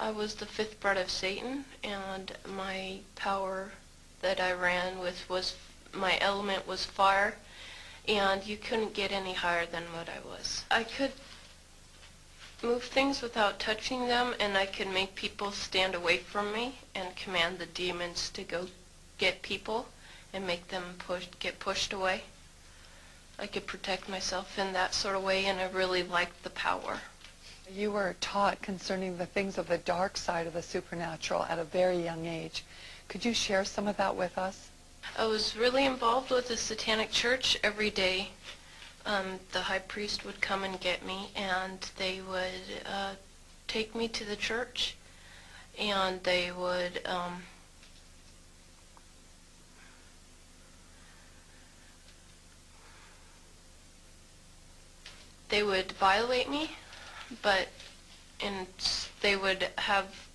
I was the fifth bred of Satan, and my power that I ran with was, my element was fire, and you couldn't get any higher than what I was. I could move things without touching them, and I could make people stand away from me and command the demons to go get people and make them get pushed away. I could protect myself in that sort of way, and I really liked the power. You were taught concerning the things of the dark side of the supernatural at a very young age. Could you share some of that with us? I was really involved with the Satanic Church every day. The high priest would come and get me, and they would take me to the church, and they would violate me, but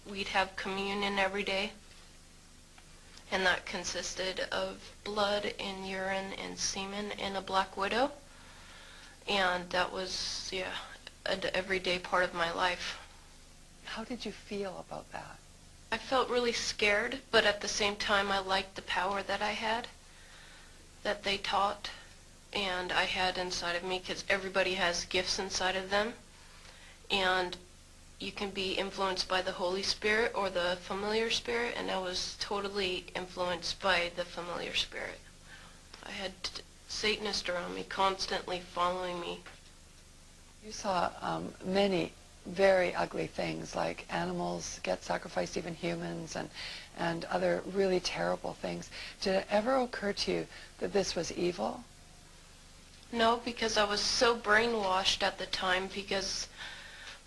we'd have communion every day, and that consisted of blood and urine and semen and a black widow, and that was, yeah, an everyday part of my life. How did you feel about that? I felt really scared, but at the same time I liked the power that I had, that they taught, and I had inside of me, because everybody has gifts inside of them, and you can be influenced by the Holy Spirit or the familiar spirit, and I was totally influenced by the familiar spirit. I had Satanists around me, constantly following me. You saw many very ugly things, like animals get sacrificed, even humans, and other really terrible things. Did it ever occur to you that this was evil? No, because I was so brainwashed at the time, because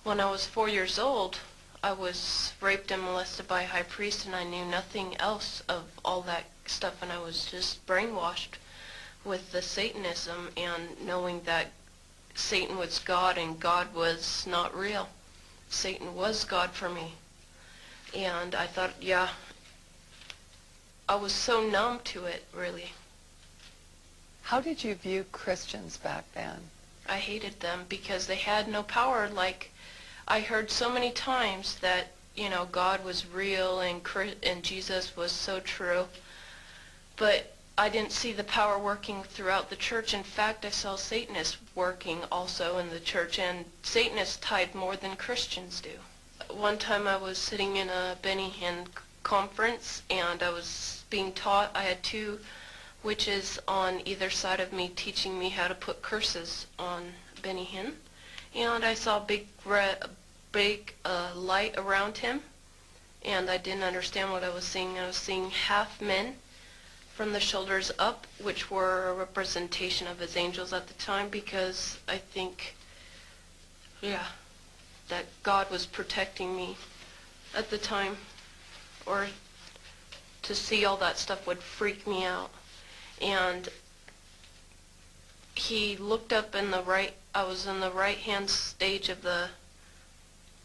when I was 4 years old, I was raped and molested by a high priest, and I knew nothing else of all that stuff, and I was just brainwashed with the Satanism and knowing that Satan was God and God was not real. Satan was God for me. And I thought, yeah, I was so numb to it, really. How did you view Christians back then? I hated them because they had no power. Like, I heard so many times that, you know, God was real and Jesus was so true, but I didn't see the power working throughout the church. In fact, I saw Satanists working also in the church, and Satanists tithe more than Christians do. One time I was sitting in a Benny Hinn conference, and I was being taught. I had two witches on either side of me teaching me how to put curses on Benny Hinn, and I saw a big light around him, and I didn't understand what I was seeing. I was seeing half men from the shoulders up, which were a representation of his angels at the time, because I think, yeah, that God was protecting me at the time, or to see all that stuff would freak me out. And he looked up in the right, I was in the right-hand stage of the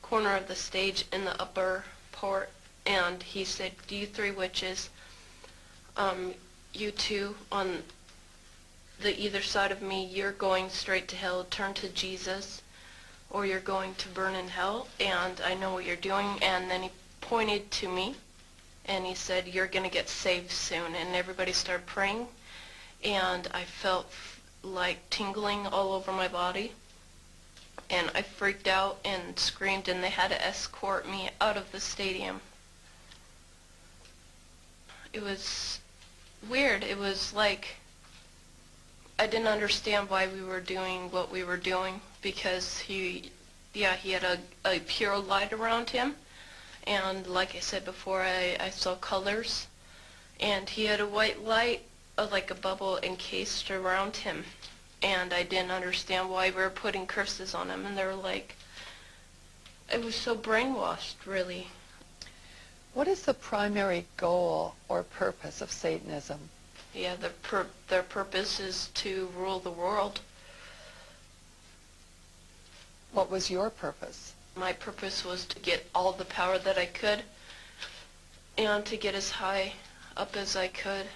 corner of the stage in the upper part, and he said, "Do you three witches, you two on the either side of me, you're going straight to hell, turn to Jesus, or you're going to burn in hell, and I know what you're doing." And then he pointed to me, and he said, "You're going to get saved soon." And everybody started praying, and I felt like tingling all over my body, and I freaked out and screamed, and they had to escort me out of the stadium. It was weird. It was like I didn't understand why we were doing what we were doing, because he had a pure light around him, and like I said before, I saw colors, and he had a white light, like a bubble encased around him, and I didn't understand why we were putting curses on him, and they were like, it was so brainwashed, really. What is the primary goal or purpose of Satanism? Yeah, their purpose is to rule the world. What was your purpose? My purpose was to get all the power that I could, and to get as high up as I could.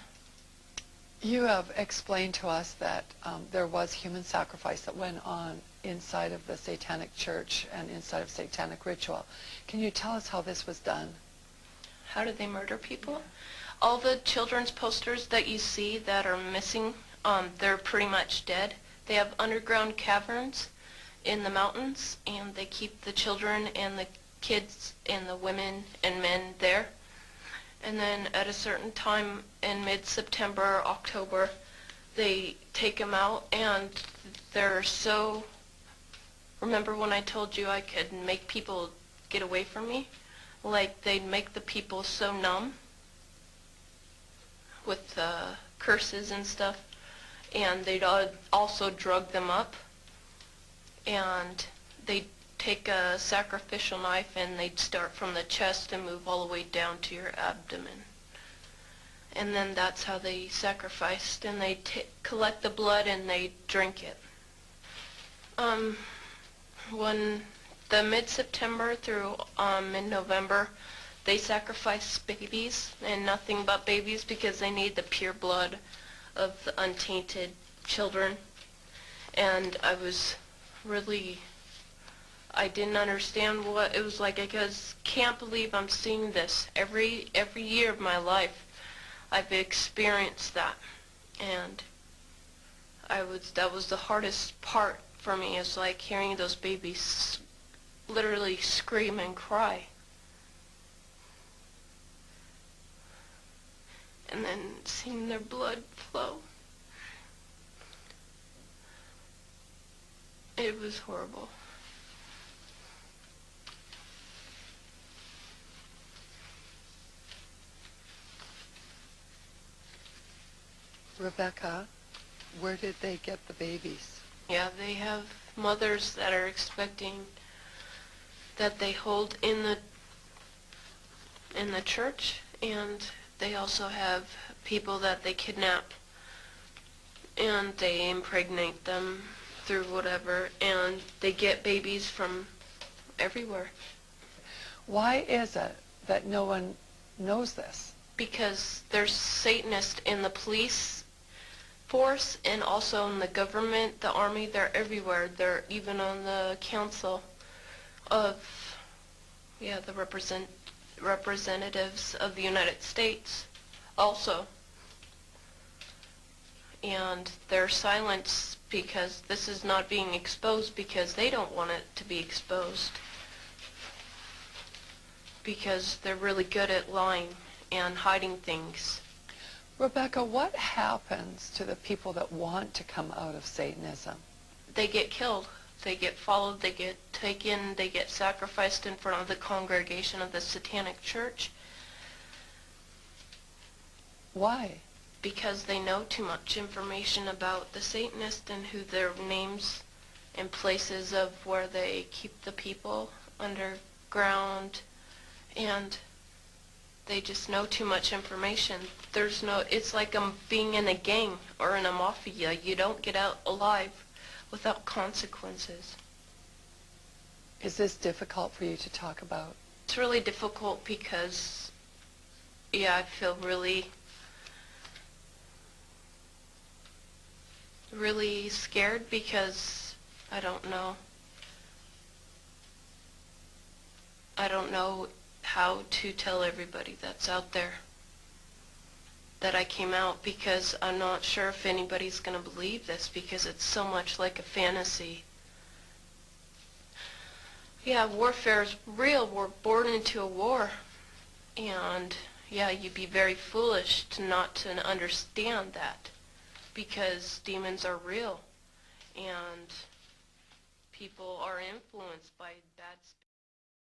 You have explained to us that there was human sacrifice that went on inside of the Satanic Church and inside of Satanic ritual. Can you tell us how this was done? How do they murder people? All the children's posters that you see that are missing, they're pretty much dead. They have underground caverns in the mountains, and they keep the children and the kids and the women and men there. And then at a certain time in mid-September, October, they take them out, and they're so... Remember when I told you I could make people get away from me? Like, they'd make the people so numb with curses and stuff, and they'd also drug them up, and they'd take a sacrificial knife and they'd start from the chest and move all the way down to your abdomen. And then that's how they sacrificed, and they'd collect the blood and they'd drink it. When the mid-September through mid-November, they sacrifice babies, and nothing but babies, because they need the pure blood of the untainted children. And I didn't understand what it was like. I just can't believe I'm seeing this. Every year of my life, I've experienced that. And that was the hardest part for me, is like hearing those babies literally scream and cry. And then seeing their blood flow. It was horrible. Rebecca, where did they get the babies? Yeah, they have mothers that are expecting, that they hold in the church, and they also have people that they kidnap, and they impregnate them through whatever, and they get babies from everywhere. Why is it that no one knows this? Because there's Satanists in the police force and also in the government, the army. They're everywhere. They're even on the council of, the representatives of the United States also. And they're silenced because this is not being exposed, because they don't want it to be exposed. Because they're really good at lying and hiding things. Rebecca, what happens to the people that want to come out of Satanism? They get killed. They get followed. They get taken. They get sacrificed in front of the congregation of the Satanic Church. Why? Because they know too much information about the Satanists and who their names and places of where they keep the people underground, and they just know too much information. It's like being in a gang or in a mafia. You don't get out alive without consequences. Is this difficult for you to talk about? It's really difficult because, I feel really scared, because I don't know how to tell everybody that's out there that I came out, because I'm not sure if anybody's going to believe this, because it's so much like a fantasy. Yeah, warfare is real. We're born into a war. And you'd be very foolish not to understand that, because demons are real and people are influenced by bad spirits.